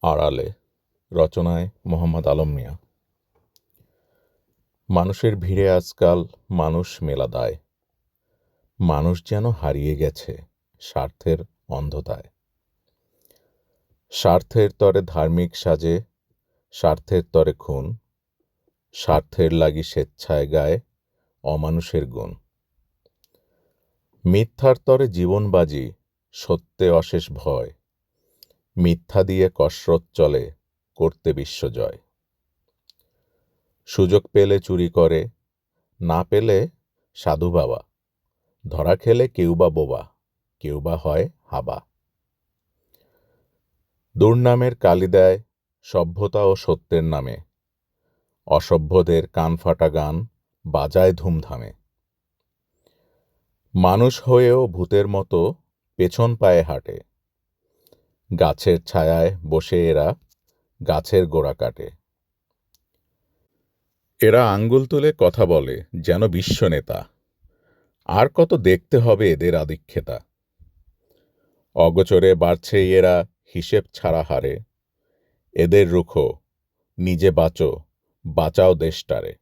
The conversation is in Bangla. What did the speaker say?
আড়ালে রচনায় মোহাম্মদ আলম মিয়া। মানুষের ভিড়ে আজকাল মানুষ মেলা দায়, মানুষ যেন হারিয়ে গেছে স্বার্থের অন্ধতায়। স্বার্থের তরে ধার্মিক সাজে, স্বার্থের তরে খুন, স্বার্থের লাগি স্বেচ্ছায় গায় অমানুষের গুণ। মিথ্যার তরে জীবন বাজি, সত্যে অশেষ ভয়, মিথ্যা দিয়ে কসরত চলে করতে বিশ্বজয়। সুযোগ পেলে চুরি করে, না পেলে সাধু বাবা, ধরা খেলে কেউ বা বোবা, কেউ বা হয় হাবা। দুর্নামের কালি দেয় সভ্যতা ও সত্যের নামে, অসভ্যদের কান ফাটা গান বাজায় ধুমধামে। মানুষ হয়েও ভূতের মতো পেছন পায়ে হাঁটে, গাছের ছায়ায় বসে এরা গাছের গোড়া কাটে। এরা আঙ্গুল তুলে কথা বলে যেন বিশ্বনেতা, আর কত দেখতে হবে এদের আধিক্যতা। অগোচরে বাড়ছে এরা হিসেব ছাড়া হারে, এদের রুখো, নিজে বাঁচো, বাঁচাও দেশটারে।